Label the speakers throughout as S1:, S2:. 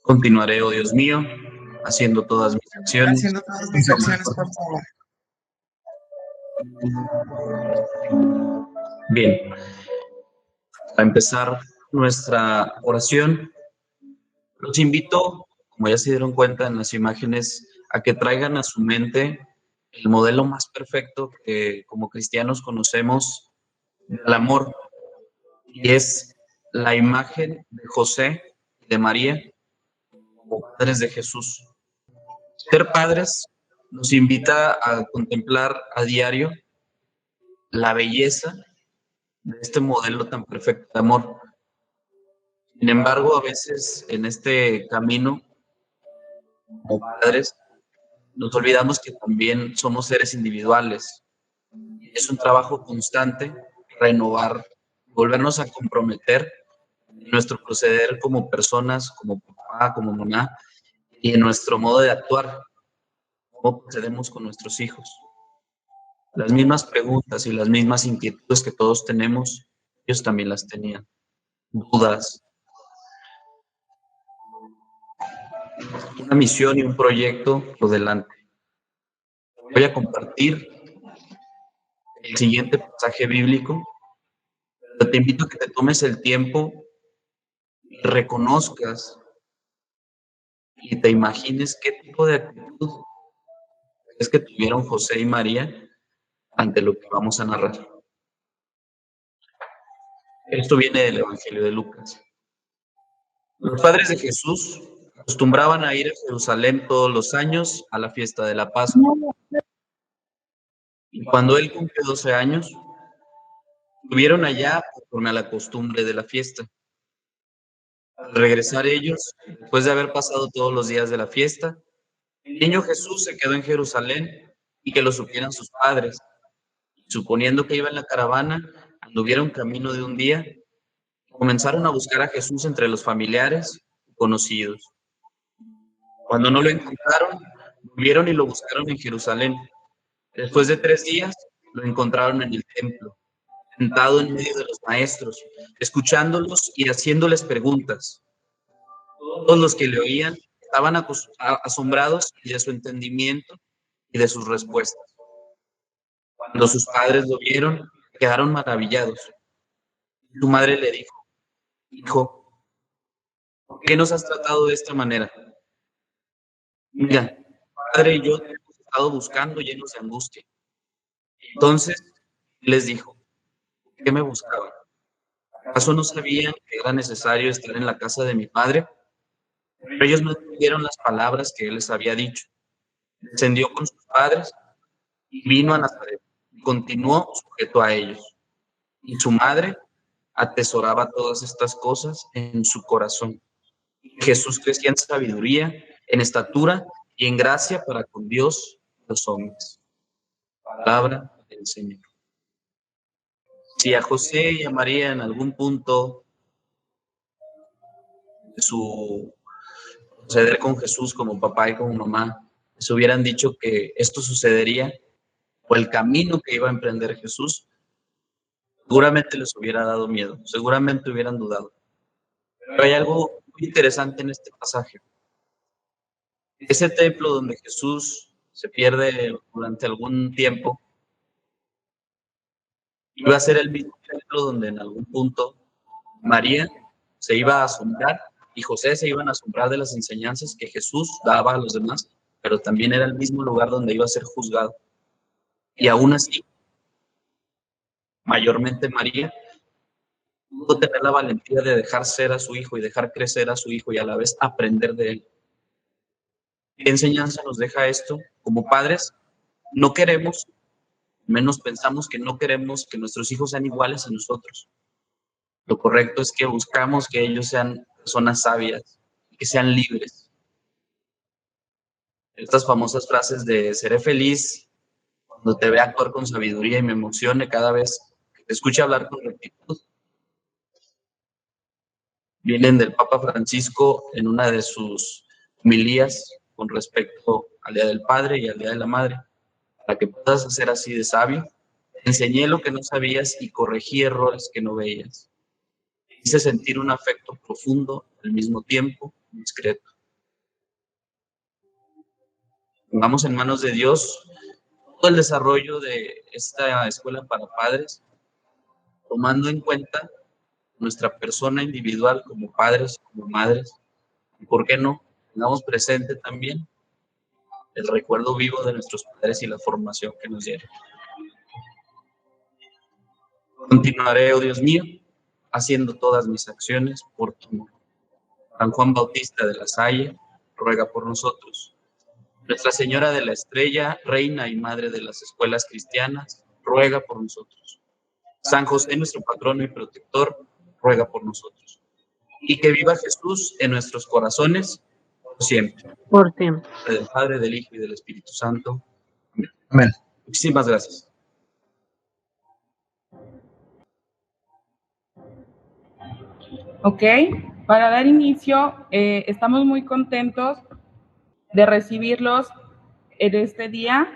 S1: Continuaré, oh Dios mío, haciendo todas mis acciones.
S2: Haciendo todas mis acciones, por favor.
S1: Bien, para empezar nuestra oración, los invito, como ya se dieron cuenta en las imágenes, a que traigan a su mente el modelo más perfecto que como cristianos conocemos del amor, y es la imagen de José y de María como padres de Jesús. Ser padres nos invita a contemplar a diario la belleza de este modelo tan perfecto de amor. Sin embargo, a veces en este camino, como padres, nos olvidamos que también somos seres individuales. Es un trabajo constante renovar, volvernos a comprometer en nuestro proceder como personas, como papá, como mamá, y en nuestro modo de actuar, cómo procedemos con nuestros hijos. Las mismas preguntas y las mismas inquietudes que todos tenemos, ellos también las tenían. Dudas, una misión y un proyecto por delante. Voy a compartir el siguiente pasaje bíblico, pero te invito a que te tomes el tiempo y reconozcas y te imagines qué tipo de actitud es que tuvieron José y María ante lo que vamos a narrar. Esto viene del Evangelio de Lucas. Los padres de Jesús acostumbraban a ir a Jerusalén todos los años a la fiesta de la Pascua. Y cuando él cumplió 12 años, estuvieron allá conforme a la costumbre de la fiesta. Al regresar ellos, después de haber pasado todos los días de la fiesta, el niño Jesús se quedó en Jerusalén y que lo supieran sus padres. Suponiendo que iba en la caravana, anduvieron camino de un día, comenzaron a buscar a Jesús entre los familiares y conocidos. Cuando no lo encontraron, volvieron y lo buscaron en Jerusalén. Después de 3 días, lo encontraron en el templo, sentado en medio de los maestros, escuchándolos y haciéndoles preguntas. Todos los que le oían estaban asombrados de su entendimiento y de sus respuestas. Cuando sus padres lo vieron, quedaron maravillados. Su madre le dijo: Hijo, ¿por qué nos has tratado de esta manera? Mira, padre y yo te hemos estado buscando llenos de angustia. Entonces les dijo: ¿por qué me buscaban? ¿Acaso no sabían que era necesario estar en la casa de mi padre? Pero ellos no entendieron las palabras que él les había dicho. Descendió con sus padres y vino a Nazaret y continuó sujeto a ellos. Y su madre atesoraba todas estas cosas en su corazón. Jesús crecía en sabiduría, en estatura y en gracia para con Dios y los hombres. Palabra del Señor. Si a José y a María en algún punto de su proceder con Jesús como papá y como mamá les hubieran dicho que esto sucedería o el camino que iba a emprender Jesús, seguramente les hubiera dado miedo, seguramente hubieran dudado. Pero hay algo muy interesante en este pasaje. Ese templo donde Jesús se pierde durante algún tiempo iba a ser el mismo templo donde en algún punto María se iba a asombrar y José se iban a asombrar de las enseñanzas que Jesús daba a los demás, pero también era el mismo lugar donde iba a ser juzgado. Y aún así, mayormente María pudo tener la valentía de dejar ser a su hijo y dejar crecer a su hijo y a la vez aprender de él. ¿Qué enseñanza nos deja esto? Como padres, no queremos, menos pensamos que no queremos que nuestros hijos sean iguales a nosotros. Lo correcto es que buscamos que ellos sean personas sabias, que sean libres. Estas famosas frases de seré feliz cuando te vea actuar con sabiduría y me emocione cada vez que te escuche hablar con rectitud, vienen del Papa Francisco en una de sus homilías con respecto al Día del Padre y al Día de la Madre. Para que puedas ser así de sabio, te enseñé lo que no sabías y corregí errores que no veías. Hice sentir un afecto profundo, al mismo tiempo discreto. Pongamos en manos de Dios todo el desarrollo de esta escuela para padres, tomando en cuenta nuestra persona individual como padres, como madres, y por qué no, tengamos presente también el recuerdo vivo de nuestros padres y la formación que nos dieron. Continuaré, oh Dios mío, haciendo todas mis acciones por tu amor. San Juan Bautista de la Salle, ruega por nosotros. Nuestra Señora de la Estrella, Reina y Madre de las Escuelas Cristianas, ruega por nosotros. San José, nuestro patrono y protector, ruega por nosotros. Y que viva Jesús en nuestros corazones por siempre.
S3: Por siempre.
S1: Del Padre, del Hijo y del Espíritu Santo.
S2: Amén.
S1: Muchísimas gracias.
S4: Ok, para dar inicio, estamos muy contentos de recibirlos en este día.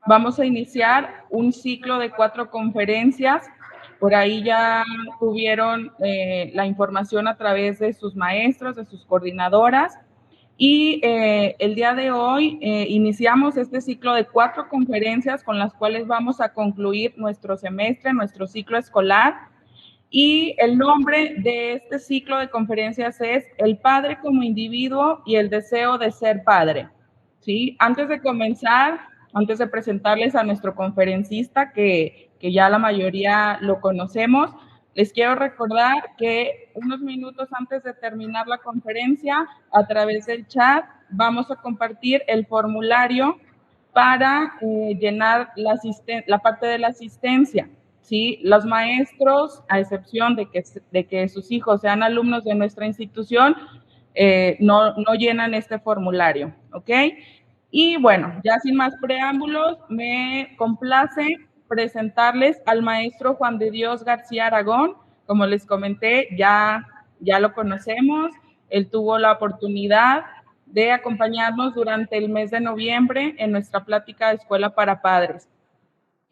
S4: Vamos a iniciar un ciclo de 4 conferencias. Por ahí ya tuvieron la información a través de sus maestros, de sus coordinadoras. Y el día de hoy iniciamos este ciclo de 4 conferencias con las cuales vamos a concluir nuestro semestre, nuestro ciclo escolar. Y el nombre de este ciclo de conferencias es El Padre como Individuo y el Deseo de Ser Padre. ¿Sí? Antes de comenzar, antes de presentarles a nuestro conferencista, que ya la mayoría lo conocemos, les quiero recordar que unos minutos antes de terminar la conferencia, a través del chat, vamos a compartir el formulario para llenar la parte de la asistencia. ¿Sí? Los maestros, a excepción de que sus hijos sean alumnos de nuestra institución, no llenan este formulario, ¿ok? Y bueno, ya sin más preámbulos, me complace presentarles al maestro Juan de Dios García Aragón. Como les comenté, ya lo conocemos. Él tuvo la oportunidad de acompañarnos durante el mes de noviembre en nuestra plática de Escuela para Padres.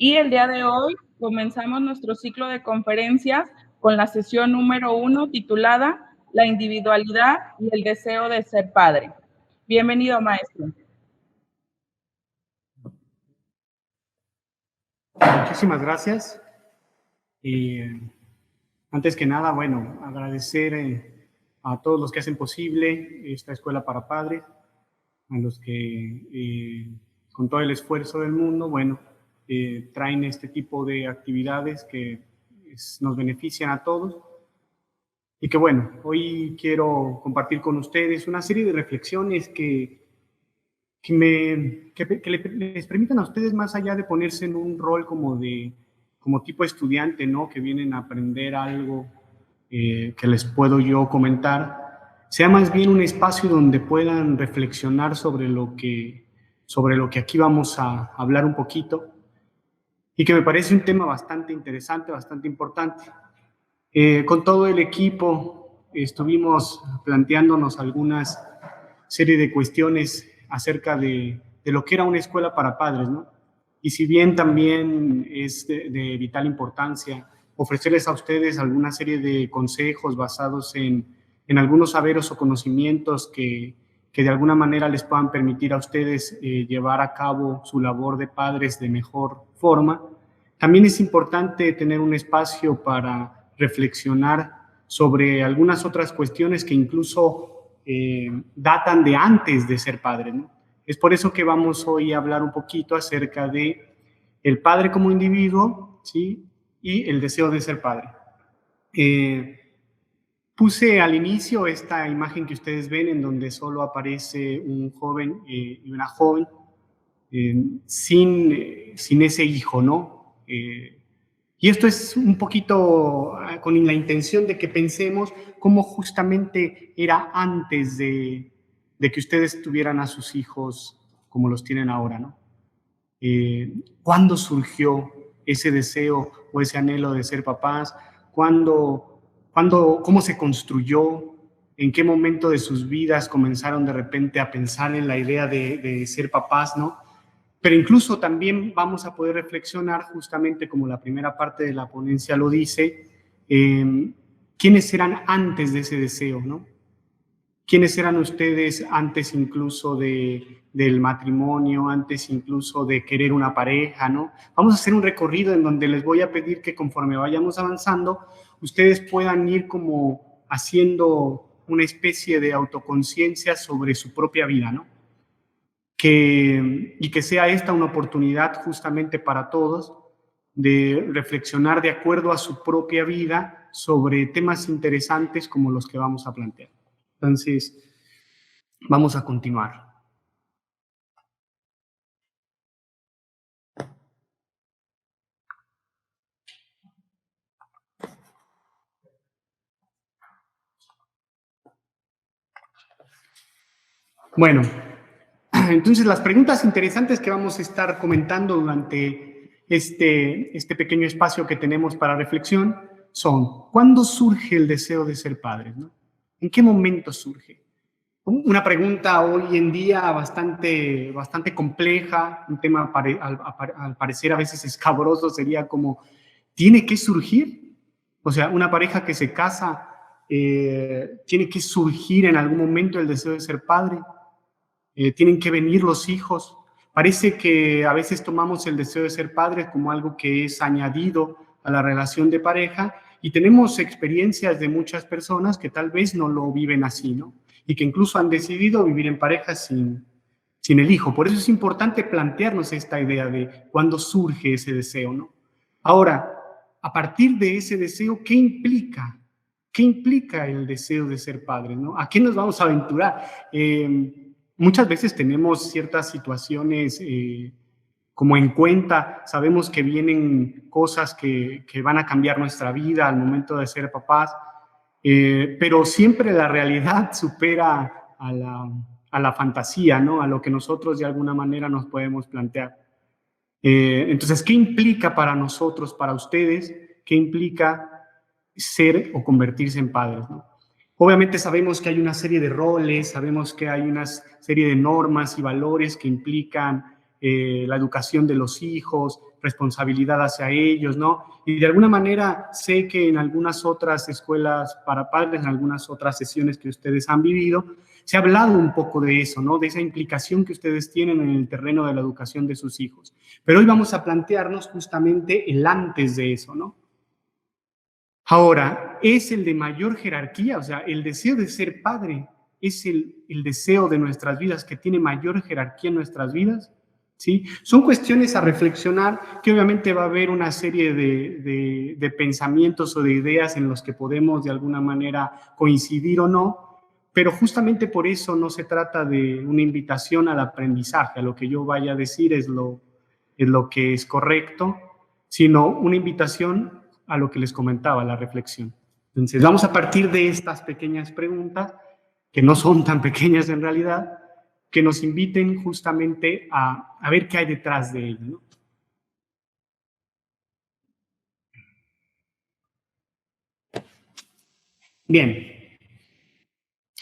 S4: Y el día de hoy comenzamos nuestro ciclo de conferencias con la sesión número 1 titulada La individualidad y el deseo de ser padre. Bienvenido, maestro.
S5: Muchísimas gracias. Y antes que nada, bueno, agradecer a todos los que hacen posible esta escuela para padres, a los que con todo el esfuerzo del mundo, bueno, traen este tipo de actividades que nos benefician a todos. Y que bueno, hoy quiero compartir con ustedes una serie de reflexiones que les permitan a ustedes, más allá de ponerse en un rol como tipo estudiante, ¿no? Que vienen a aprender algo que les puedo yo comentar, sea más bien un espacio donde puedan reflexionar sobre lo que aquí vamos a hablar un poquito, y que me parece un tema bastante interesante, bastante importante. Con todo el equipo estuvimos planteándonos algunas serie de cuestiones acerca de lo que era una escuela para padres, ¿no? Y si bien también es de vital importancia ofrecerles a ustedes alguna serie de consejos basados en algunos saberes o conocimientos que de alguna manera les puedan permitir a ustedes llevar a cabo su labor de padres de mejor forma, también es importante tener un espacio para reflexionar sobre algunas otras cuestiones que incluso datan de antes de ser padre, ¿no? Es por eso que vamos hoy a hablar un poquito acerca de el padre como individuo, ¿sí? Y el deseo de ser padre. Puse al inicio esta imagen que ustedes ven en donde solo aparece un joven y una joven sin ese hijo, ¿no? Y esto es un poquito con la intención de que pensemos cómo justamente era antes de que ustedes tuvieran a sus hijos como los tienen ahora, ¿no? ¿Cuándo surgió ese deseo o ese anhelo de ser papás? ¿Cómo se construyó? ¿En qué momento de sus vidas comenzaron de repente a pensar en la idea de ser papás, ¿no? Pero incluso también vamos a poder reflexionar, justamente como la primera parte de la ponencia lo dice, quiénes eran antes de ese deseo, ¿no? quiénes eran ustedes antes incluso del matrimonio, antes incluso de querer una pareja, ¿no? Vamos a hacer un recorrido en donde les voy a pedir que conforme vayamos avanzando, ustedes puedan ir como haciendo una especie de autoconciencia sobre su propia vida, ¿no? Y que sea esta una oportunidad justamente para todos de reflexionar de acuerdo a su propia vida sobre temas interesantes como los que vamos a plantear. Entonces, vamos a continuar. Bueno, entonces las preguntas interesantes que vamos a estar comentando durante este pequeño espacio que tenemos para reflexión son: ¿cuándo surge el deseo de ser padres, ¿no? ¿En qué momento surge? Una pregunta hoy en día bastante compleja, un tema al parecer a veces escabroso, sería como, ¿tiene que surgir? O sea, una pareja que se casa, ¿tiene que surgir en algún momento el deseo de ser padre? ¿Tienen que venir los hijos? Parece que a veces tomamos el deseo de ser padres como algo que es añadido a la relación de pareja, y tenemos experiencias de muchas personas que tal vez no lo viven así, ¿no? Y que incluso han decidido vivir en pareja sin el hijo. Por eso es importante plantearnos esta idea de cuándo surge ese deseo, ¿no? Ahora, a partir de ese deseo, ¿qué implica? ¿Qué implica el deseo de ser padre, ¿no? ¿A qué nos vamos a aventurar? Muchas veces tenemos ciertas situaciones como en cuenta, sabemos que vienen cosas que van a cambiar nuestra vida al momento de ser papás, pero siempre la realidad supera a la fantasía, ¿no? A lo que nosotros de alguna manera nos podemos plantear. Entonces, ¿qué implica para nosotros, para ustedes? ¿Qué implica ser o convertirse en padres, ¿no? Obviamente sabemos que hay una serie de roles, sabemos que hay una serie de normas y valores que implican la educación de los hijos, responsabilidad hacia ellos, ¿no? Y de alguna manera sé que en algunas otras escuelas para padres, en algunas otras sesiones que ustedes han vivido, se ha hablado un poco de eso, ¿no? De esa implicación que ustedes tienen en el terreno de la educación de sus hijos. Pero hoy vamos a plantearnos justamente el antes de eso, ¿no? Ahora, ¿es el de mayor jerarquía? O sea, el deseo de ser padre es el deseo de nuestras vidas que tiene mayor jerarquía en nuestras vidas, ¿sí? Son cuestiones a reflexionar, que obviamente va a haber una serie de pensamientos o de ideas en los que podemos de alguna manera coincidir o no, pero justamente por eso no se trata de una invitación al aprendizaje, a lo que yo vaya a decir es lo que es correcto, sino una invitación a lo que les comentaba, la reflexión. Entonces, vamos a partir de estas pequeñas preguntas, que no son tan pequeñas en realidad, que nos inviten justamente a ver qué hay detrás de ello, ¿no? Bien.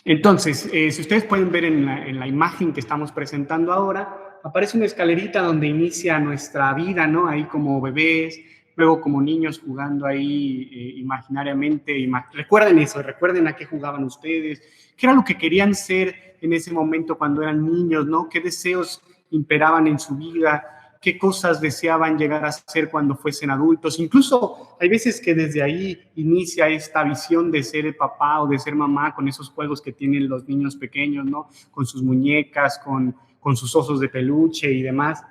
S5: Entonces, si ustedes pueden ver en la imagen que estamos presentando ahora, aparece una escalerita donde inicia nuestra vida, ¿no? Ahí como bebés, luego como niños jugando ahí imaginariamente. Recuerden eso, recuerden a qué jugaban ustedes, qué era lo que querían ser en ese momento cuando eran niños, ¿no? Qué deseos imperaban en su vida, qué cosas deseaban llegar a ser cuando fuesen adultos. Incluso hay veces que desde ahí inicia esta visión de ser el papá o de ser mamá con esos juegos que tienen los niños pequeños, ¿no? Con sus muñecas, con sus osos de peluche y demás.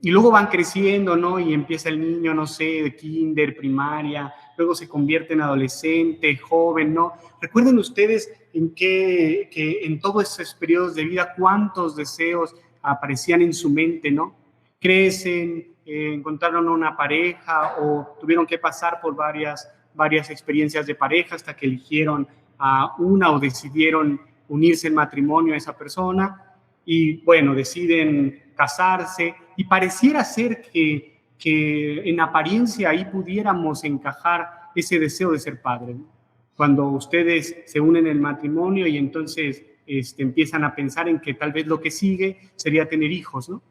S5: Y luego van creciendo, ¿no? Y empieza el niño, no sé, de kinder, primaria, luego se convierte en adolescente, joven, ¿no? Recuerden ustedes que en todos esos periodos de vida, cuántos deseos aparecían en su mente, ¿no? Crecen, encontraron una pareja o tuvieron que pasar por varias experiencias de pareja hasta que eligieron a una o decidieron unirse en matrimonio a esa persona y, bueno, deciden casarse y pareciera ser que en apariencia ahí pudiéramos encajar ese deseo de ser padre, ¿no? Cuando ustedes se unen en el matrimonio y entonces empiezan a pensar en que tal vez lo que sigue sería tener hijos, ¿no?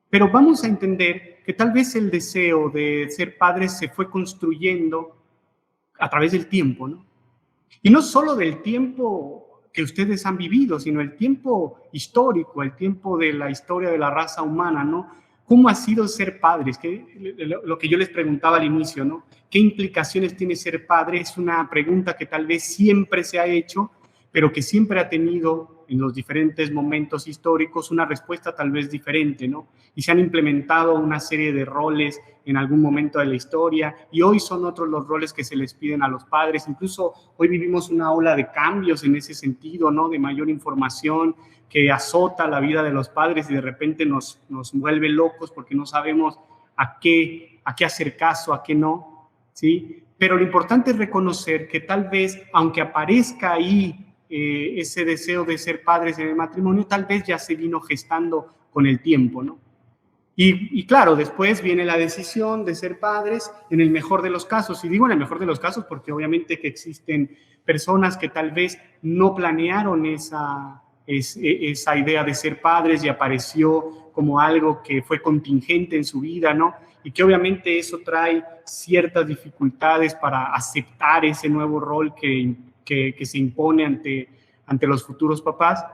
S5: Pero vamos a entender que tal vez el deseo de ser padres se fue construyendo a través del tiempo, ¿no? Y no solo del tiempo que ustedes han vivido, sino el tiempo histórico, el tiempo de la historia de la raza humana, ¿no? ¿Cómo ha sido ser padres? Lo que yo les preguntaba al inicio, ¿no? ¿Qué implicaciones tiene ser padre? Es una pregunta que tal vez siempre se ha hecho, pero que siempre ha tenido en los diferentes momentos históricos una respuesta tal vez diferente, ¿no? Y se han implementado una serie de roles en algún momento de la historia y hoy son otros los roles que se les piden a los padres. Incluso hoy vivimos una ola de cambios en ese sentido, ¿no? De mayor información que azota la vida de los padres y de repente nos vuelve locos porque no sabemos a qué hacer caso, a qué no, ¿sí? Pero lo importante es reconocer que tal vez, aunque aparezca ahí ese deseo de ser padres en el matrimonio, tal vez ya se vino gestando con el tiempo, ¿no? Y claro, después viene la decisión de ser padres en el mejor de los casos. Y digo en el mejor de los casos porque obviamente que existen personas que tal vez no planearon esa idea de ser padres y apareció como algo que fue contingente en su vida, ¿no? Y que obviamente eso trae ciertas dificultades para aceptar ese nuevo rol que se impone ante los futuros papás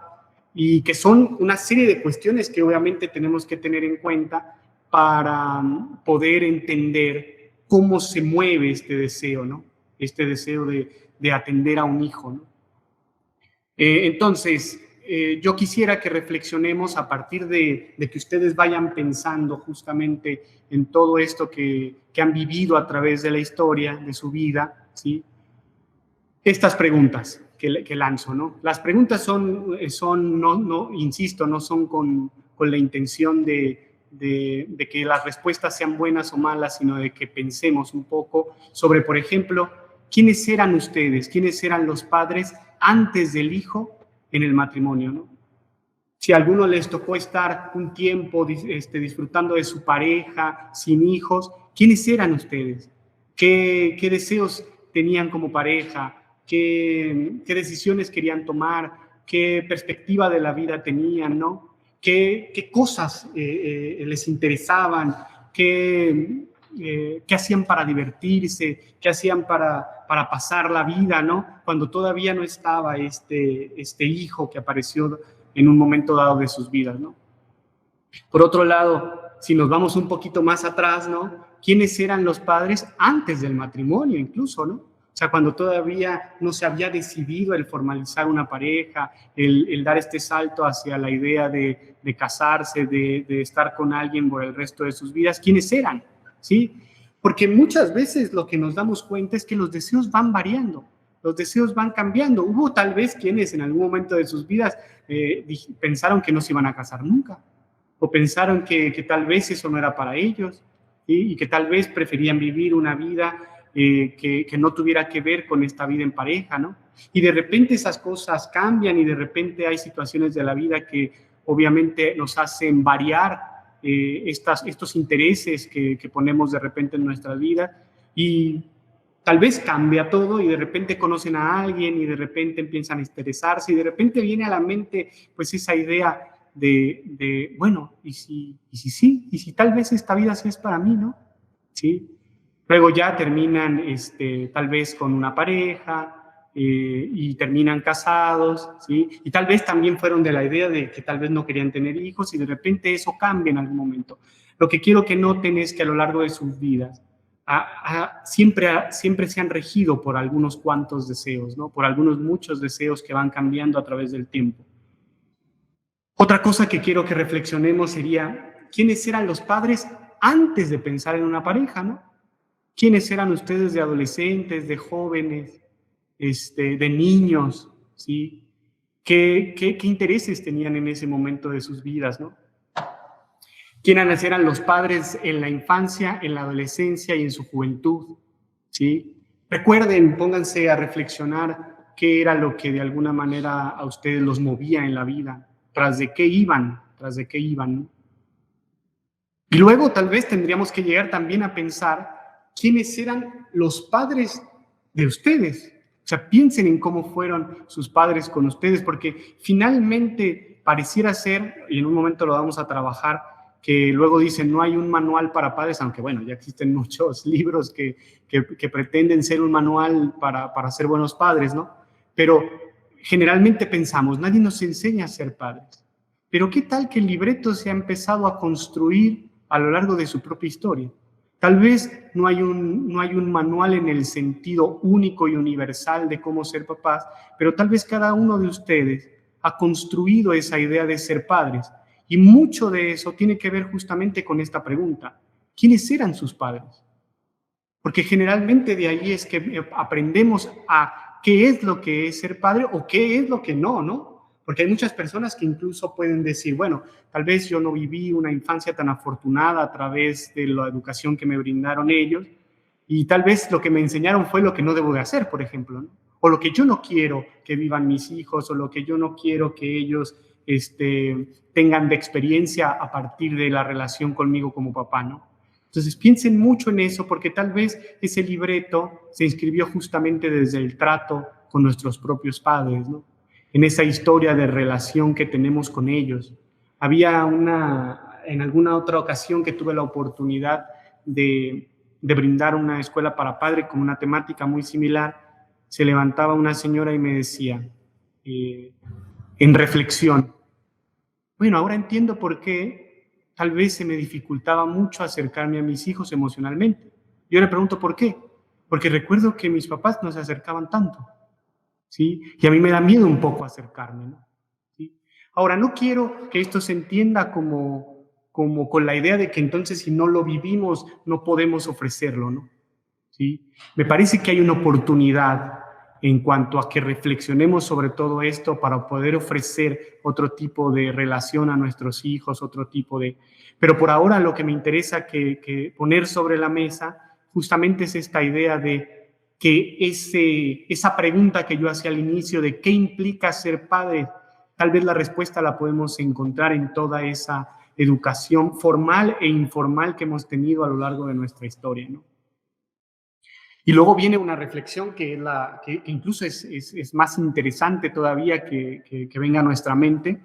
S5: y que son una serie de cuestiones que obviamente tenemos que tener en cuenta para poder entender cómo se mueve este deseo, ¿no? Este deseo de atender a un hijo, ¿no? Entonces, yo quisiera que reflexionemos a partir de que ustedes vayan pensando justamente en todo esto que han vivido a través de la historia, de su vida, ¿sí? Estas preguntas que lanzo, ¿no? Las preguntas insisto, no son con la intención de que las respuestas sean buenas o malas, sino de que pensemos un poco sobre, por ejemplo, ¿quiénes eran ustedes? ¿Quiénes eran los padres antes del hijo en el matrimonio, ¿no? Si a alguno les tocó estar un tiempo disfrutando de su pareja, sin hijos, ¿quiénes eran ustedes? ¿Qué deseos tenían como pareja? ¿Qué decisiones querían tomar? ¿Qué perspectiva de la vida tenían, no? ¿Qué cosas les interesaban? ¿Qué hacían para divertirse? ¿Qué hacían para pasar la vida, no? Cuando todavía no estaba este hijo que apareció en un momento dado de sus vidas, ¿no? Por otro lado, si nos vamos un poquito más atrás, ¿no? ¿Quiénes eran los padres antes del matrimonio incluso, no? O sea, cuando todavía no se había decidido el formalizar una pareja, el dar este salto hacia la idea de casarse, de estar con alguien por el resto de sus vidas, ¿quiénes eran? ¿Sí? Porque muchas veces lo que nos damos cuenta es que los deseos van variando, los deseos van cambiando. Hubo tal vez quienes en algún momento de sus vidas pensaron que no se iban a casar nunca, o pensaron que tal vez eso no era para ellos, ¿sí? Y que tal vez preferían vivir una vida que no tuviera que ver con esta vida en pareja, ¿no? Y de repente esas cosas cambian y de repente hay situaciones de la vida que obviamente nos hacen variar estos intereses que ponemos de repente en nuestra vida y tal vez cambia todo y de repente conocen a alguien y de repente empiezan a interesarse y de repente viene a la mente pues esa idea de bueno, ¿y si tal vez esta vida sí es para mí, ¿no? ¿Sí? Luego ya terminan tal vez con una pareja y terminan casados, ¿sí? Y tal vez también fueron de la idea de que tal vez no querían tener hijos y de repente eso cambia en algún momento. Lo que quiero que noten es que a lo largo de sus vidas siempre se han regido por algunos cuantos deseos, ¿no? Por algunos muchos deseos que van cambiando a través del tiempo. Otra cosa que quiero que reflexionemos sería, ¿quiénes eran los padres antes de pensar en una pareja, ¿no? ¿Quiénes eran ustedes de adolescentes, de jóvenes, de niños, ¿sí? ¿Qué intereses tenían en ese momento de sus vidas, ¿no? ¿Quiénes eran los padres en la infancia, en la adolescencia y en su juventud, ¿sí? Recuerden, pónganse a reflexionar qué era lo que de alguna manera a ustedes los movía en la vida, tras de qué iban, ¿no? Y luego tal vez tendríamos que llegar también a pensar quiénes eran los padres de ustedes. O sea, piensen en cómo fueron sus padres con ustedes, porque finalmente pareciera ser, y en un momento lo vamos a trabajar, que luego dicen no hay un manual para padres, aunque bueno, ya existen muchos libros que pretenden ser un manual para ser buenos padres, ¿no? Pero generalmente pensamos, nadie nos enseña a ser padres. Pero ¿qué tal que el libreto se ha empezado a construir a lo largo de su propia historia? Tal vez no hay un manual en el sentido único y universal de cómo ser papás, pero tal vez cada uno de ustedes ha construido esa idea de ser padres. Y mucho de eso tiene que ver justamente con esta pregunta. ¿Quiénes eran sus padres? Porque generalmente de ahí es que aprendemos a qué es lo que es ser padre o qué es lo que no, ¿no? Porque hay muchas personas que incluso pueden decir, bueno, tal vez yo no viví una infancia tan afortunada a través de la educación que me brindaron ellos, y tal vez lo que me enseñaron fue lo que no debo de hacer, por ejemplo, ¿no? O lo que yo no quiero que vivan mis hijos, o lo que yo no quiero que ellos tengan de experiencia a partir de la relación conmigo como papá, ¿no? Entonces piensen mucho en eso, porque tal vez ese libreto se inscribió justamente desde el trato con nuestros propios padres, ¿no? En esa historia de relación que tenemos con ellos. En alguna otra ocasión que tuve la oportunidad de brindar una escuela para padres con una temática muy similar, se levantaba una señora y me decía, en reflexión, bueno, ahora entiendo por qué tal vez se me dificultaba mucho acercarme a mis hijos emocionalmente. Yo le pregunto por qué, porque recuerdo que mis papás no se acercaban tanto, ¿sí? Y a mí me da miedo un poco acercarme, ¿no? ¿Sí? Ahora, no quiero que esto se entienda como con la idea de que entonces si no lo vivimos no podemos ofrecerlo, ¿no? ¿Sí? Me parece que hay una oportunidad en cuanto a que reflexionemos sobre todo esto para poder ofrecer otro tipo de relación a nuestros hijos, otro tipo de... Pero por ahora lo que me interesa que poner sobre la mesa justamente es esta idea de que esa pregunta que yo hacía al inicio de qué implica ser padre, tal vez la respuesta la podemos encontrar en toda esa educación formal e informal que hemos tenido a lo largo de nuestra historia, ¿no? Y luego viene una reflexión que incluso es más interesante todavía que venga a nuestra mente,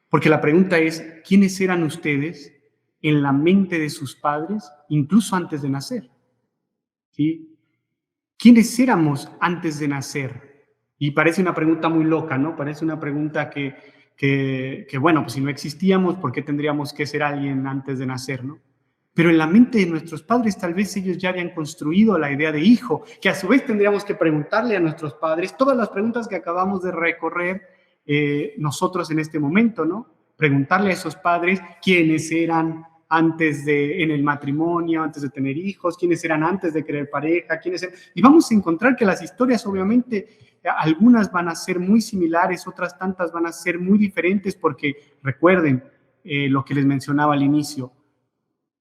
S5: porque la pregunta es, ¿quiénes eran ustedes en la mente de sus padres, incluso antes de nacer? ¿Sí? ¿Quiénes éramos antes de nacer? Y parece una pregunta muy loca, ¿no? Parece una pregunta que bueno, pues si no existíamos, ¿por qué tendríamos que ser alguien antes de nacer, no? Pero en la mente de nuestros padres tal vez ellos ya habían construido la idea de hijo, que a su vez tendríamos que preguntarle a nuestros padres todas las preguntas que acabamos de recorrer nosotros en este momento, ¿no? Preguntarle a esos padres quiénes eran en el matrimonio, antes de tener hijos, quiénes eran antes de querer pareja, y vamos a encontrar que las historias obviamente algunas van a ser muy similares, otras tantas van a ser muy diferentes, porque recuerden lo que les mencionaba al inicio,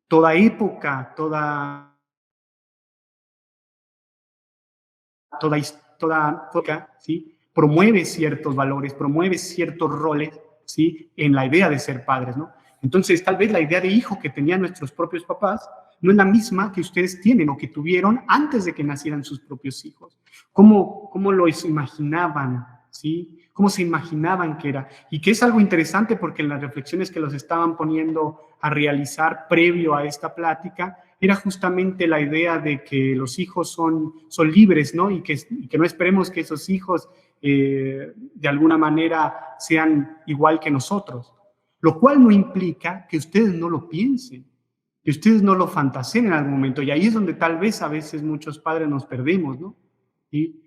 S5: toda época, toda época, ¿sí? Promueve ciertos valores, promueve ciertos roles, ¿sí? En la idea de ser padres, ¿no? Entonces, tal vez la idea de hijo que tenían nuestros propios papás no es la misma que ustedes tienen o que tuvieron antes de que nacieran sus propios hijos. ¿Cómo los imaginaban, ¿sí? ¿Cómo se imaginaban que era? Y que es algo interesante porque en las reflexiones que los estaban poniendo a realizar previo a esta plática, era justamente la idea de que los hijos son libres, ¿no? Y que no esperemos que esos hijos de alguna manera sean igual que nosotros. Lo cual no implica que ustedes no lo piensen, que ustedes no lo fantaseen en algún momento. Y ahí es donde tal vez a veces muchos padres nos perdemos, ¿no? ¿Sí?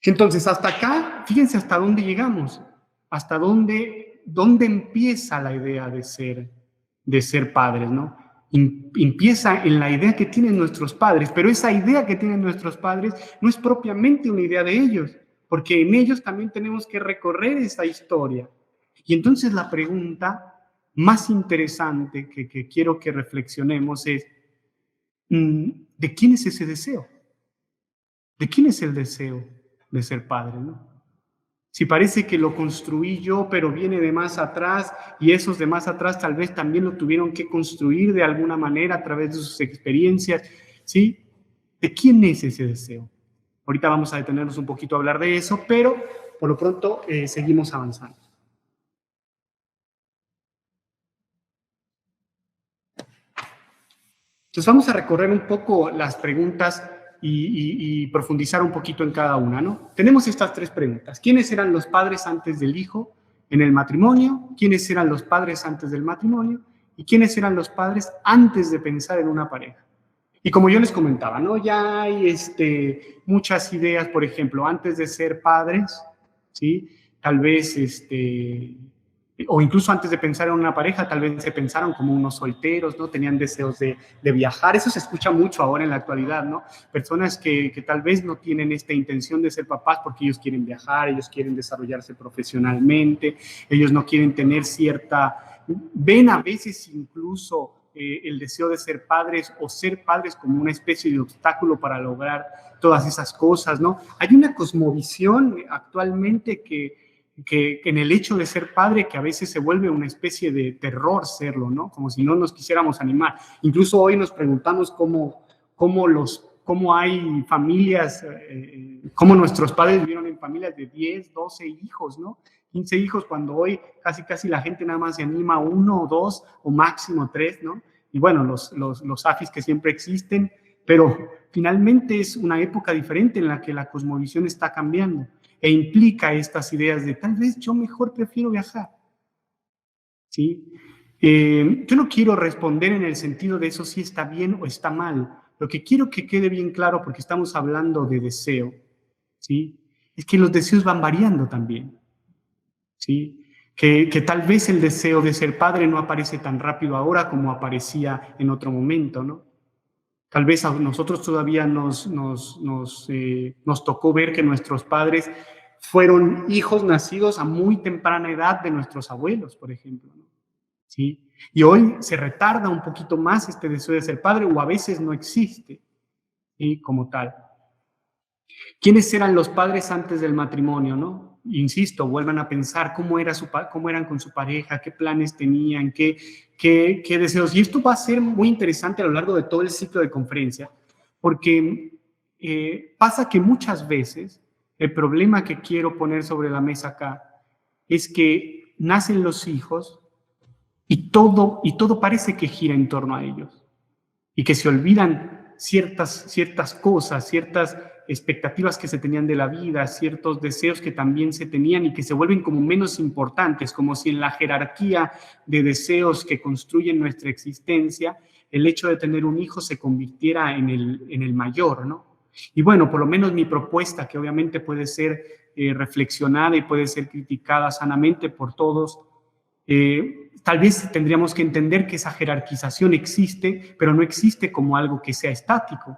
S5: Entonces, hasta acá, fíjense hasta dónde llegamos, hasta dónde empieza la idea de ser padres, ¿no? Empieza en la idea que tienen nuestros padres, pero esa idea que tienen nuestros padres no es propiamente una idea de ellos, porque en ellos también tenemos que recorrer esa historia. Y entonces la pregunta más interesante que quiero que reflexionemos es, ¿de quién es ese deseo? ¿De quién es el deseo de ser padre, no? Si parece que lo construí yo, pero viene de más atrás, y esos de más atrás tal vez también lo tuvieron que construir de alguna manera a través de sus experiencias, ¿sí? ¿De quién es ese deseo? Ahorita vamos a detenernos un poquito a hablar de eso, pero por lo pronto seguimos avanzando. Entonces vamos a recorrer un poco las preguntas y profundizar un poquito en cada una, ¿no? Tenemos estas 3 preguntas. ¿Quiénes eran los padres antes del hijo en el matrimonio? ¿Quiénes eran los padres antes del matrimonio? ¿Y quiénes eran los padres antes de pensar en una pareja? Y como yo les comentaba, ¿no? Ya hay muchas ideas, por ejemplo, antes de ser padres, ¿sí? Tal vez, o incluso antes de pensar en una pareja, tal vez se pensaron como unos solteros, ¿no? Tenían deseos de viajar. Eso se escucha mucho ahora en la actualidad, ¿no? Personas que tal vez no tienen esta intención de ser papás porque ellos quieren viajar, ellos quieren desarrollarse profesionalmente, ellos no quieren tener ven a veces incluso el deseo de ser padres o ser padres como una especie de obstáculo para lograr todas esas cosas, ¿no? Hay una cosmovisión actualmente que en el hecho de ser padre, que a veces se vuelve una especie de terror serlo, ¿no? Como si no nos quisiéramos animar. Incluso hoy nos preguntamos cómo hay familias, cómo nuestros padres vivieron en familias de 10, 12 hijos, ¿no? 15 hijos, cuando hoy casi la gente nada más se anima a 1 o 2 o máximo 3, ¿no? Y bueno, los AFIS que siempre existen, pero finalmente es una época diferente en la que la cosmovisión está cambiando e implica estas ideas de tal vez yo mejor prefiero viajar, ¿sí? Yo no quiero responder en el sentido de eso si está bien o está mal. Lo que quiero que quede bien claro, porque estamos hablando de deseo, ¿sí? Es que los deseos van variando también, ¿sí? Que tal vez el deseo de ser padre no aparece tan rápido ahora como aparecía en otro momento, ¿no? Tal vez a nosotros todavía nos tocó ver que nuestros padres fueron hijos nacidos a muy temprana edad de nuestros abuelos, por ejemplo, ¿no? ¿Sí? Y hoy se retarda un poquito más este deseo de ser padre, o a veces no existe, ¿sí? Como tal. ¿Quiénes eran los padres antes del matrimonio, no? Insisto, vuelvan a pensar cómo eran con su pareja, qué planes tenían, qué deseos. Y esto va a ser muy interesante a lo largo de todo el ciclo de conferencia, porque pasa que muchas veces el problema que quiero poner sobre la mesa acá es que nacen los hijos y todo parece que gira en torno a ellos y que se olvidan ciertas cosas, ciertas expectativas que se tenían de la vida, ciertos deseos que también se tenían y que se vuelven como menos importantes, como si en la jerarquía de deseos que construyen nuestra existencia, el hecho de tener un hijo se convirtiera en el mayor, ¿no? Y bueno, por lo menos mi propuesta, que obviamente puede ser reflexionada y puede ser criticada sanamente por todos, tal vez tendríamos que entender que esa jerarquización existe, pero no existe como algo que sea estático.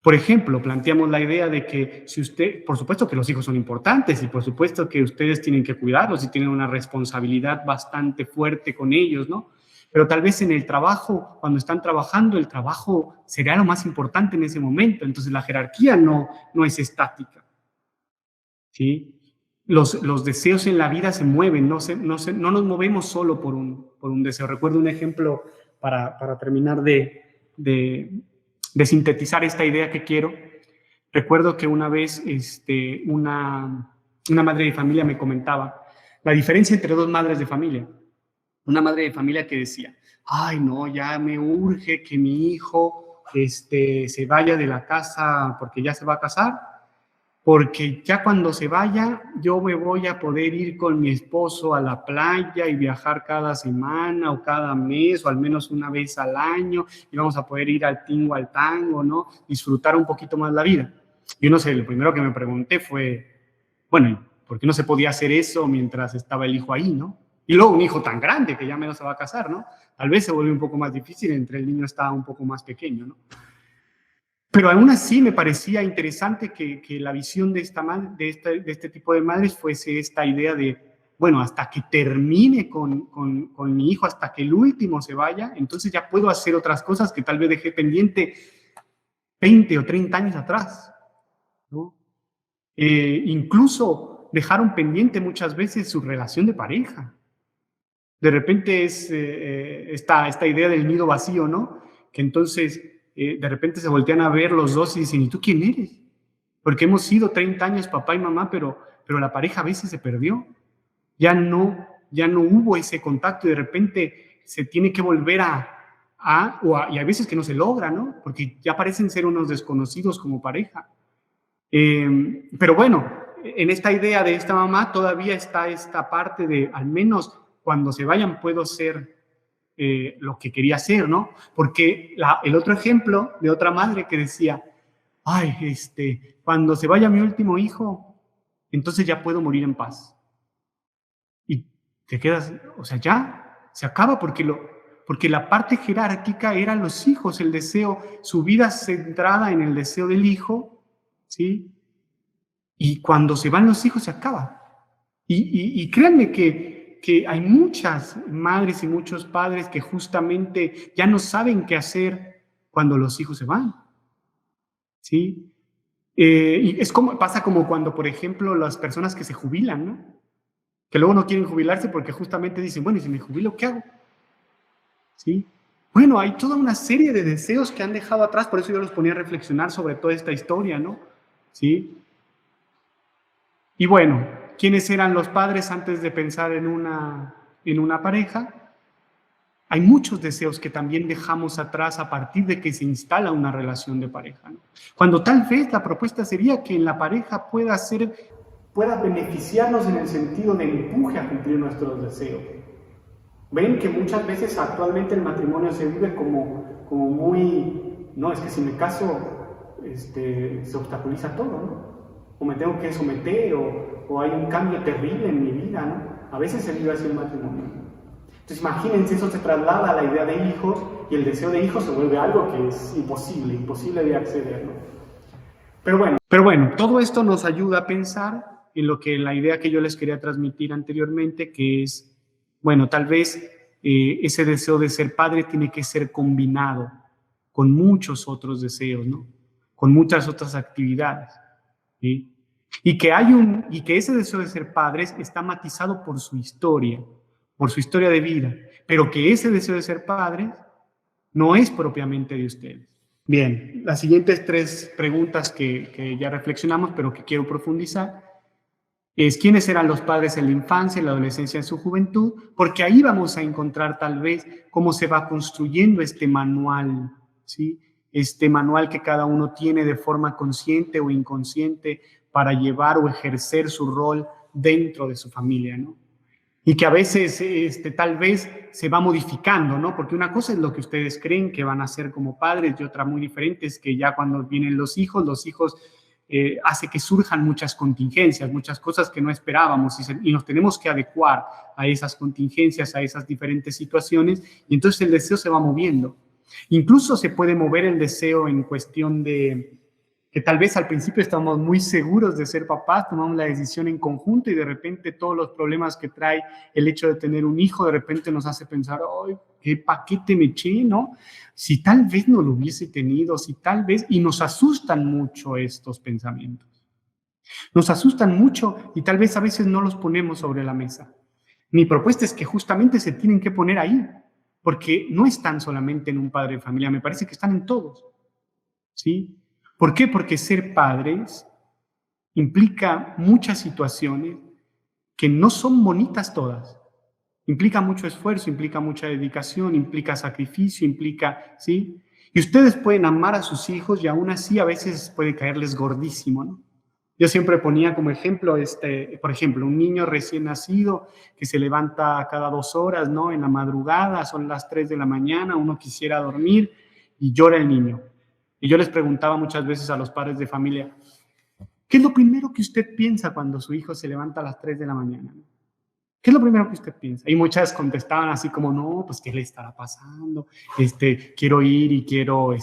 S5: Por ejemplo, planteamos la idea de que si usted, por supuesto que los hijos son importantes y por supuesto que ustedes tienen que cuidarlos y tienen una responsabilidad bastante fuerte con ellos, ¿no? Pero tal vez en el trabajo, cuando están trabajando, el trabajo será lo más importante en ese momento. Entonces la jerarquía no es estática, ¿sí? Los deseos en la vida se mueven, no nos movemos solo por un deseo. Recuerdo un ejemplo para terminar de sintetizar esta idea que quiero. Recuerdo que una vez una madre de familia me comentaba la diferencia entre 2 madres de familia. Una madre de familia que decía, ay no, ya me urge que mi hijo se vaya de la casa porque ya se va a casar, porque ya cuando se vaya yo me voy a poder ir con mi esposo a la playa y viajar cada semana o cada mes o al menos una vez al año y vamos a poder ir al tingo, al tango, ¿no? Disfrutar un poquito más la vida. Yo no sé, lo primero que me pregunté fue, bueno, ¿por qué no se podía hacer eso mientras estaba el hijo ahí, no? Y luego un hijo tan grande que ya menos se va a casar, ¿no? Tal vez se vuelve un poco más difícil entre el niño está un poco más pequeño, ¿no? Pero aún así me parecía interesante que la visión de este tipo de madres fuese esta idea de, bueno, hasta que termine con mi hijo, hasta que el último se vaya, entonces ya puedo hacer otras cosas que tal vez dejé pendiente 20 o 30 años atrás, ¿no? Incluso dejaron pendiente muchas veces su relación de pareja. De repente es esta idea del nido vacío, ¿no? Que entonces de repente se voltean a ver los dos y dicen, ¿y tú quién eres? Porque hemos sido 30 años papá y mamá, pero la pareja a veces se perdió. Ya no hubo ese contacto y de repente se tiene que volver a y hay veces que no se logra, ¿no? Porque ya parecen ser unos desconocidos como pareja. Pero bueno, en esta idea de esta mamá todavía está esta parte de, al menos cuando se vayan puedo ser lo que quería ser, ¿no? Porque el otro ejemplo de otra madre que decía, ay, cuando se vaya mi último hijo, entonces ya puedo morir en paz. Y te quedas, o sea, ya se acaba porque la parte jerárquica eran los hijos, el deseo, su vida centrada en el deseo del hijo, ¿sí? Y cuando se van los hijos se acaba. Y créanme que hay muchas madres y muchos padres que justamente ya no saben qué hacer cuando los hijos se van, ¿sí? Y pasa como cuando, por ejemplo, las personas que se jubilan, ¿no? Que luego no quieren jubilarse porque justamente dicen, bueno, ¿y si me jubilo, qué hago? ¿Sí? Bueno, hay toda una serie de deseos que han dejado atrás, por eso yo los ponía a reflexionar sobre toda esta historia, ¿no? ¿Sí? Y bueno, ¿quiénes eran los padres antes de pensar en una pareja? Hay muchos deseos que también dejamos atrás a partir de que se instala una relación de pareja, ¿no? Cuando tal vez la propuesta sería que en la pareja pueda beneficiarnos en el sentido de empuje a cumplir nuestros deseos. Ven que muchas veces actualmente el matrimonio se vive como muy, no, es que si me caso se obstaculiza todo, ¿no? O me tengo que someter, o hay un cambio terrible en mi vida, ¿no? A veces se vive así el matrimonio. Entonces imagínense, eso se traslada a la idea de hijos, y el deseo de hijos se vuelve algo que es imposible de acceder, ¿no? Pero bueno, todo esto nos ayuda a pensar en la idea que yo les quería transmitir anteriormente, que es, bueno, tal vez ese deseo de ser padre tiene que ser combinado con muchos otros deseos, ¿no? Con muchas otras actividades, ¿sí? Y que ese deseo de ser padres está matizado por su historia de vida, pero que ese deseo de ser padres no es propiamente de ustedes. Bien, las siguientes 3 preguntas que ya reflexionamos, pero que quiero profundizar, es quiénes eran los padres en la infancia, en la adolescencia, en su juventud, porque ahí vamos a encontrar tal vez cómo se va construyendo este manual, ¿sí? Este manual que cada uno tiene de forma consciente o inconsciente para llevar o ejercer su rol dentro de su familia, ¿no? Y que a veces tal vez se va modificando, ¿no? Porque una cosa es lo que ustedes creen que van a hacer como padres y otra muy diferente es que ya cuando vienen los hijos hace que surjan muchas contingencias, muchas cosas que no esperábamos y nos tenemos que adecuar a esas contingencias, a esas diferentes situaciones, y entonces el deseo se va moviendo. Incluso se puede mover el deseo en cuestión de que tal vez al principio estamos muy seguros de ser papás, tomamos la decisión en conjunto y de repente todos los problemas que trae el hecho de tener un hijo de repente nos hace pensar, ¡ay, qué paquete me eché!, ¿no? Si tal vez no lo hubiese tenido, y nos asustan mucho estos pensamientos. Nos asustan mucho y tal vez a veces no los ponemos sobre la mesa. Mi propuesta es que justamente se tienen que poner ahí, porque no están solamente en un padre de familia, me parece que están en todos, ¿sí? ¿Por qué? Porque ser padres implica muchas situaciones que no son bonitas todas. Implica mucho esfuerzo, implica mucha dedicación, implica sacrificio, ¿sí? Y ustedes pueden amar a sus hijos y aún así a veces puede caerles gordísimo, ¿no? Yo siempre ponía como ejemplo, por ejemplo, un niño recién nacido que se levanta cada 2 horas, ¿no? En la madrugada, son las 3 de la mañana, uno quisiera dormir y llora el niño. Y yo les preguntaba muchas veces a los padres de familia, ¿qué es lo primero que usted piensa cuando su hijo se levanta a las 3 de la mañana? ¿Qué es lo primero que usted piensa? Y muchas contestaban así como, no, pues ¿qué le estará pasando? Quiero ir y quiero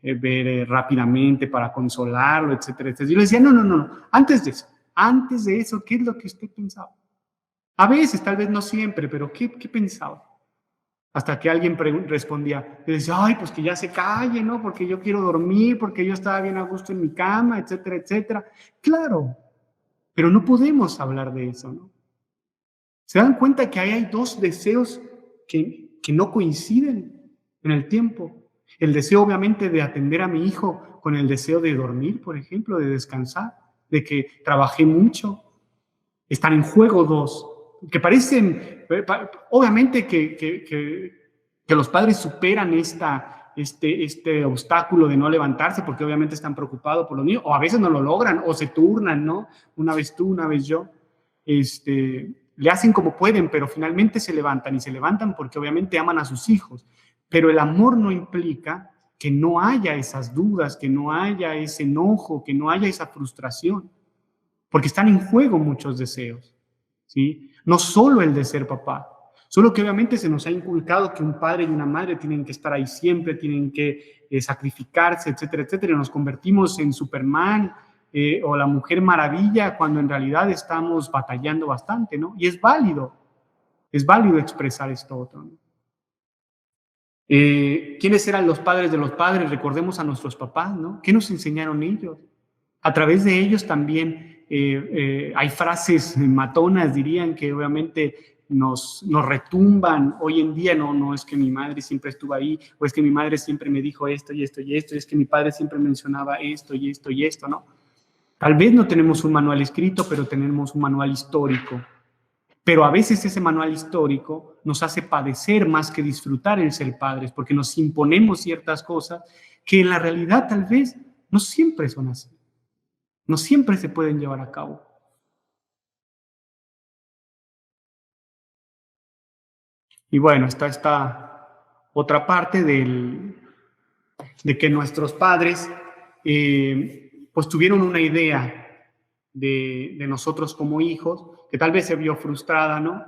S5: ver rápidamente para consolarlo, etcétera, etcétera. Y yo le decía, no, antes de eso, ¿qué es lo que usted pensaba? A veces, tal vez no siempre, pero ¿qué pensaba? Hasta que alguien respondía, y decía, ay, pues que ya se calle, ¿no? Porque yo quiero dormir, porque yo estaba bien a gusto en mi cama, etcétera, etcétera. Claro, pero no podemos hablar de eso, ¿no? ¿Se dan cuenta que ahí hay 2 deseos que no coinciden en el tiempo? El deseo, obviamente, de atender a mi hijo con el deseo de dormir, por ejemplo, de descansar, de que trabajé mucho. Están en juego 2, que parecen, obviamente que que los padres superan este obstáculo de no levantarse porque obviamente están preocupados por los niños, o a veces no lo logran, o se turnan, ¿no? Una vez tú, una vez yo. Le hacen como pueden, pero finalmente se levantan, y se levantan porque obviamente aman a sus hijos. Pero el amor no implica que no haya esas dudas, que no haya ese enojo, que no haya esa frustración, porque están en juego muchos deseos, ¿sí? No solo el de ser papá, solo que obviamente se nos ha inculcado que un padre y una madre tienen que estar ahí siempre, tienen que sacrificarse, etcétera, etcétera, y nos convertimos en Superman o la Mujer Maravilla cuando en realidad estamos batallando bastante, ¿no? Y es válido expresar esto otro, ¿no? ¿Quiénes eran los padres de los padres? Recordemos a nuestros papás, ¿no? ¿Qué nos enseñaron ellos? A través de ellos también hay frases matonas, dirían, que obviamente nos retumban hoy en día. No es que mi madre siempre estuvo ahí, o es que mi madre siempre me dijo esto y esto y esto, es que mi padre siempre mencionaba esto y esto y esto, ¿no? Tal vez no tenemos un manual escrito, pero tenemos un manual histórico. Pero a veces ese manual histórico nos hace padecer más que disfrutar el ser padres, porque nos imponemos ciertas cosas que en la realidad tal vez no siempre son así. No siempre se pueden llevar a cabo. Y bueno, está esta otra parte de que nuestros padres pues tuvieron una idea de nosotros como hijos, que tal vez se vio frustrada, ¿no?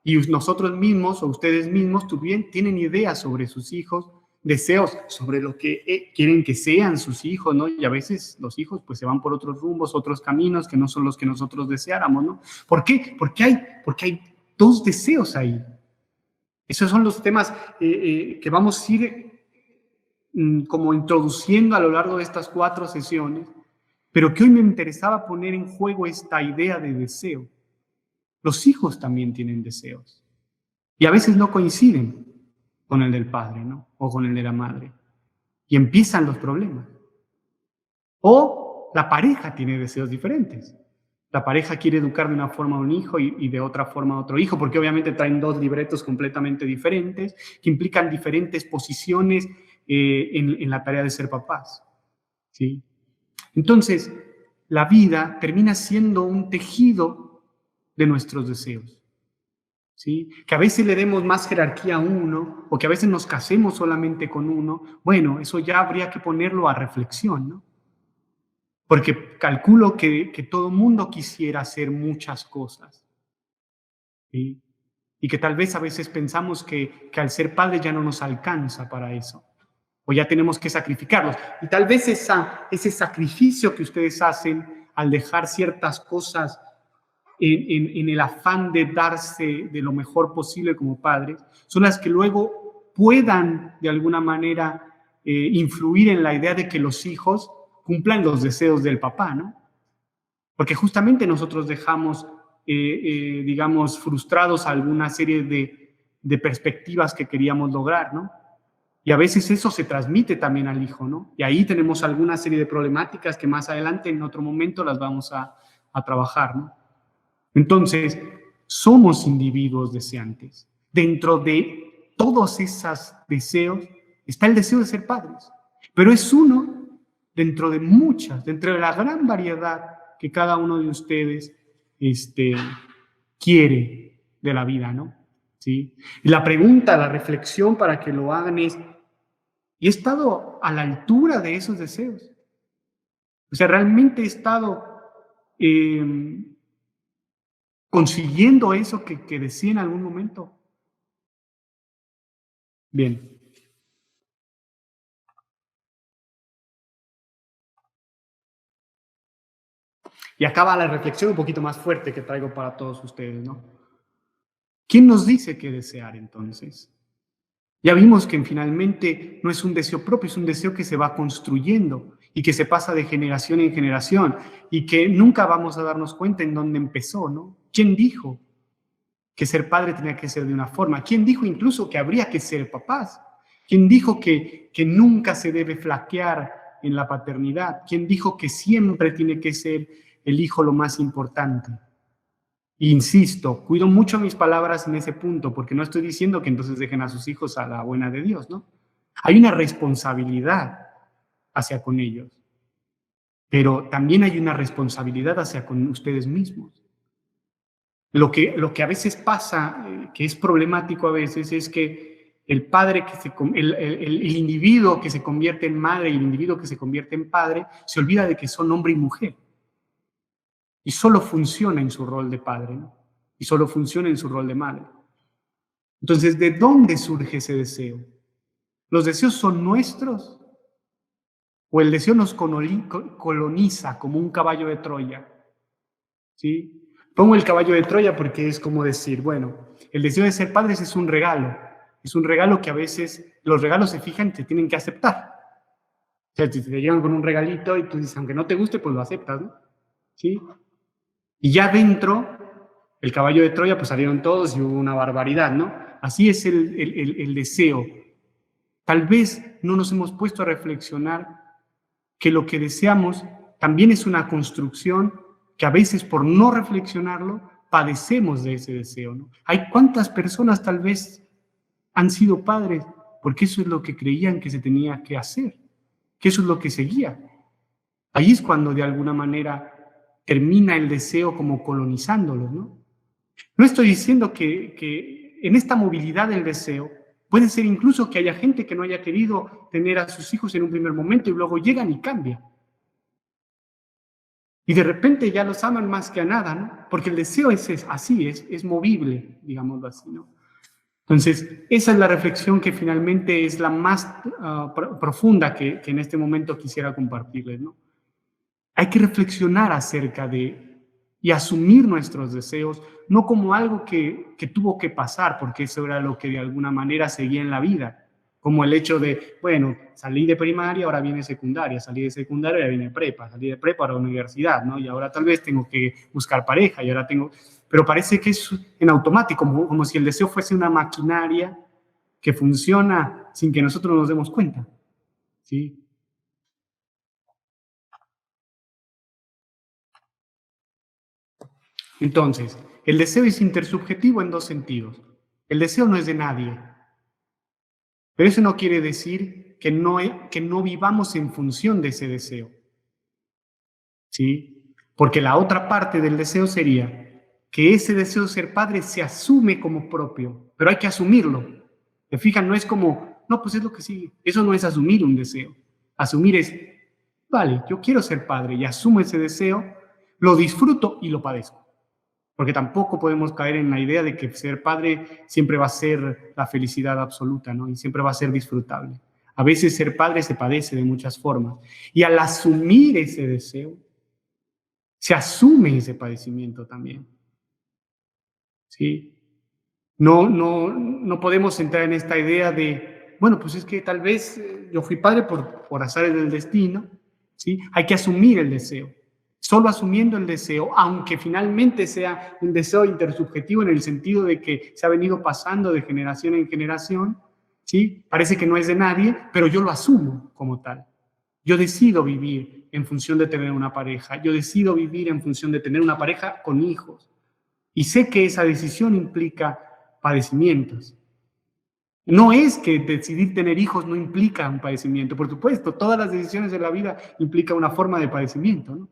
S5: Y nosotros mismos o ustedes mismos tienen ideas sobre sus hijos, deseos sobre lo que quieren que sean sus hijos, ¿no? Y a veces los hijos pues se van por otros rumbos, otros caminos que no son los que nosotros deseáramos, ¿no? ¿Por qué? Porque hay dos deseos ahí. Esos son los temas que vamos a ir como introduciendo a lo largo de estas 4 sesiones, pero que hoy me interesaba poner en juego esta idea de deseo. Los hijos también tienen deseos y a veces no coinciden con el del padre, ¿no? O con el de la madre, y empiezan los problemas. O la pareja tiene deseos diferentes. La pareja quiere educar de una forma a un hijo y de otra forma a otro hijo, porque obviamente traen 2 libretos completamente diferentes que implican diferentes posiciones en la tarea de ser papás, ¿sí? Entonces, la vida termina siendo un tejido de nuestros deseos, ¿sí? Que a veces le demos más jerarquía a uno, o que a veces nos casemos solamente con uno. Bueno, eso ya habría que ponerlo a reflexión, ¿no? Porque calculo que todo mundo quisiera hacer muchas cosas, ¿sí? Y que tal vez a veces pensamos que al ser padre ya no nos alcanza para eso, o ya tenemos que sacrificarlos. Y tal vez ese sacrificio que ustedes hacen al dejar ciertas cosas en el afán de darse de lo mejor posible como padres, son las que luego puedan de alguna manera influir en la idea de que los hijos cumplan los deseos del papá, ¿no? Porque justamente nosotros dejamos, digamos, frustrados alguna serie de perspectivas que queríamos lograr, ¿no? Y a veces eso se transmite también al hijo, ¿no? Y ahí tenemos alguna serie de problemáticas que más adelante, en otro momento, las vamos a trabajar, ¿no? Entonces, somos individuos deseantes. Dentro de todos esos deseos está el deseo de ser padres, pero es uno dentro de muchas, dentro de la gran variedad que cada uno de ustedes quiere de la vida, ¿no? ¿Sí? Y la pregunta, la reflexión para que lo hagan es, ¿y he estado a la altura de esos deseos? O sea, ¿realmente he estado consiguiendo eso que decía en algún momento? Bien. Y acaba la reflexión un poquito más fuerte que traigo para todos ustedes, ¿no? ¿Quién nos dice qué desear entonces? Ya vimos que finalmente no es un deseo propio, es un deseo que se va construyendo y que se pasa de generación en generación y que nunca vamos a darnos cuenta en dónde empezó, ¿no? ¿Quién dijo que ser padre tenía que ser de una forma? ¿Quién dijo incluso que habría que ser papás? ¿Quién dijo que nunca se debe flaquear en la paternidad? ¿Quién dijo que siempre tiene que ser el hijo lo más importante? Insisto, cuido mucho mis palabras en ese punto, porque no estoy diciendo que entonces dejen a sus hijos a la buena de Dios, ¿no? Hay una responsabilidad hacia con ellos, pero también hay una responsabilidad hacia con ustedes mismos. Lo que a veces pasa, que es problemático a veces, es que el padre, el individuo que se convierte en madre y el individuo que se convierte en padre, se olvida de que son hombre y mujer. Y solo funciona en su rol de padre, ¿no? Y solo funciona en su rol de madre. Entonces, ¿de dónde surge ese deseo? ¿Los deseos son nuestros? ¿O el deseo nos coloniza como un caballo de Troya? ¿Sí? Pongo el caballo de Troya porque es como decir, bueno, el deseo de ser padres es un regalo. Es un regalo que a veces los regalos se fijan y te tienen que aceptar. O sea, si te llegan con un regalito y tú dices, aunque no te guste, pues lo aceptas, ¿no? ¿Sí? Y ya dentro, el caballo de Troya, pues salieron todos y hubo una barbaridad, ¿no? Así es el deseo. Tal vez no nos hemos puesto a reflexionar que lo que deseamos también es una construcción que a veces por no reflexionarlo padecemos de ese deseo, ¿no? Hay cuántas personas tal vez han sido padres porque eso es lo que creían que se tenía que hacer, que eso es lo que seguía. Ahí es cuando de alguna manera termina el deseo como colonizándolos, ¿no? No estoy diciendo que en esta movilidad del deseo puede ser incluso que haya gente que no haya querido tener a sus hijos en un primer momento y luego llegan y cambian. Y de repente ya los aman más que a nada, ¿no? Porque el deseo es así, es movible, digámoslo así, ¿no? Entonces, esa es la reflexión que finalmente es la más profunda que en este momento quisiera compartirles, ¿no? Hay que reflexionar acerca de y asumir nuestros deseos, no como algo que tuvo que pasar, porque eso era lo que de alguna manera seguía en la vida, como el hecho de, bueno, salí de primaria, ahora viene secundaria, salí de secundaria, ahora viene prepa, salí de prepa, ahora universidad, ¿no? Y ahora tal vez tengo que buscar pareja, y ahora tengo... Pero parece que es en automático, como si el deseo fuese una maquinaria que funciona sin que nosotros nos demos cuenta, ¿sí? Entonces, el deseo es intersubjetivo en dos sentidos. El deseo no es de nadie, pero eso no quiere decir que no vivamos en función de ese deseo, ¿sí? Porque la otra parte del deseo sería que ese deseo de ser padre se asume como propio, pero hay que asumirlo. ¿Te fijas? No es como, no, pues es lo que sigue. Eso no es asumir un deseo. Asumir es, vale, yo quiero ser padre y asumo ese deseo, lo disfruto y lo padezco. Porque tampoco podemos caer en la idea de que ser padre siempre va a ser la felicidad absoluta, ¿no? Y siempre va a ser disfrutable. A veces ser padre se padece de muchas formas. Y al asumir ese deseo, se asume ese padecimiento también. ¿Sí? No podemos entrar en esta idea de, bueno, pues es que tal vez yo fui padre por azares del destino, ¿sí? Hay que asumir el deseo. Solo asumiendo el deseo, aunque finalmente sea un deseo intersubjetivo en el sentido de que se ha venido pasando de generación en generación, ¿sí? Parece que no es de nadie, pero yo lo asumo como tal. Yo decido vivir en función de tener una pareja, yo decido vivir en función de tener una pareja con hijos. Y sé que esa decisión implica padecimientos. No es que decidir tener hijos no implica un padecimiento, por supuesto, todas las decisiones de la vida implican una forma de padecimiento, ¿no?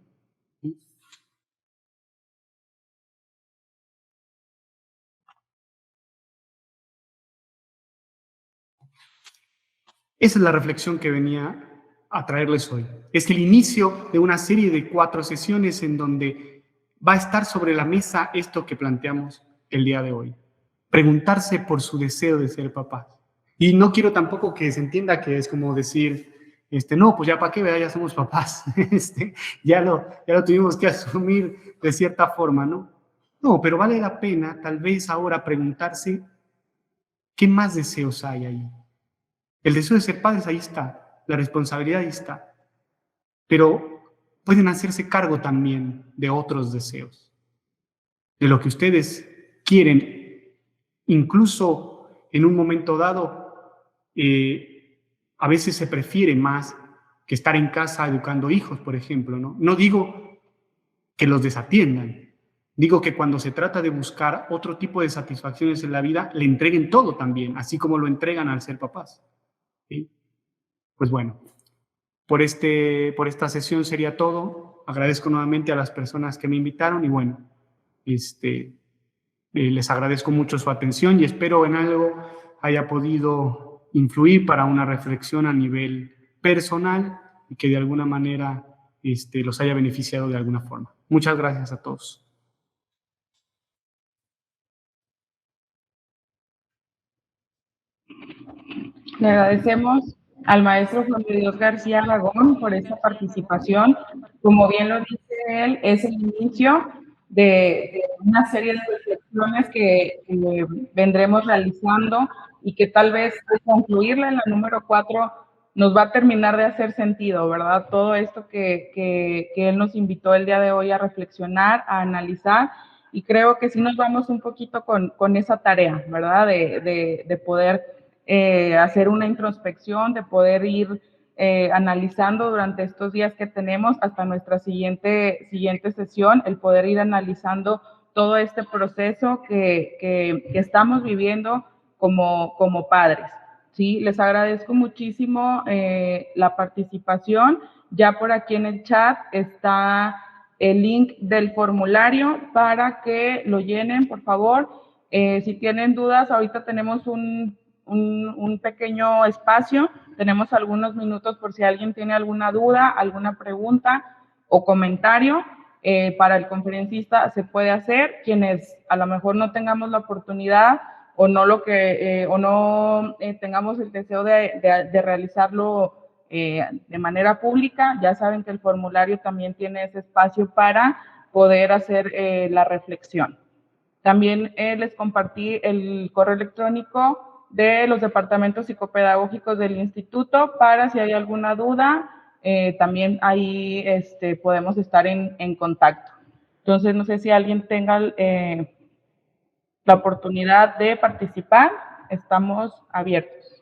S5: Esa es la reflexión que venía a traerles hoy. Es el inicio de una serie de 4 sesiones en donde va a estar sobre la mesa esto que planteamos el día de hoy. Preguntarse por su deseo de ser papás. Y no quiero tampoco que se entienda que es como decir, no, pues ya para qué, ya somos papás. Ya lo tuvimos que asumir de cierta forma, ¿no? No, pero vale la pena tal vez ahora preguntarse qué más deseos hay ahí. El deseo de ser padres ahí está, la responsabilidad ahí está, pero pueden hacerse cargo también de otros deseos, de lo que ustedes quieren, incluso en un momento dado, a veces se prefiere más que estar en casa educando hijos, por ejemplo, ¿no? No digo que los desatiendan, Digo que cuando se trata de buscar otro tipo de satisfacciones en la vida, le entreguen todo también, así como lo entregan al ser papás. ¿Sí? Pues bueno, por esta sesión sería todo. Agradezco nuevamente a las personas que me invitaron y bueno, les agradezco mucho su atención y espero en algo haya podido influir para una reflexión a nivel personal y que de alguna manera los haya beneficiado de alguna forma. Muchas gracias a todos.
S4: Le agradecemos al maestro Juan de Dios García Aragón por esta participación. Como bien lo dice él, es el inicio de una serie de reflexiones que vendremos realizando y que tal vez al concluirla en la número 4 nos va a terminar de hacer sentido, ¿verdad? Todo esto que él nos invitó el día de hoy a reflexionar, a analizar, y creo que sí nos vamos un poquito con esa tarea, ¿verdad? De poder hacer una introspección, de poder ir analizando durante estos días que tenemos hasta nuestra siguiente sesión, el poder ir analizando todo este proceso que estamos viviendo como padres. ¿Sí? Les agradezco muchísimo la participación. Ya por aquí en el chat está el link del formulario para que lo llenen, por favor. Si tienen dudas, ahorita tenemos un pequeño espacio, tenemos algunos minutos por si alguien tiene alguna duda, alguna pregunta o comentario para el conferencista se puede hacer. Quienes a lo mejor no tengamos la oportunidad o no tengamos el deseo de realizarlo de manera pública, ya saben que el formulario también tiene ese espacio para poder hacer la reflexión. También les compartí el correo electrónico de los departamentos psicopedagógicos del instituto para si hay alguna duda, también ahí podemos estar en contacto. Entonces, no sé si alguien tenga la oportunidad de participar, estamos abiertos.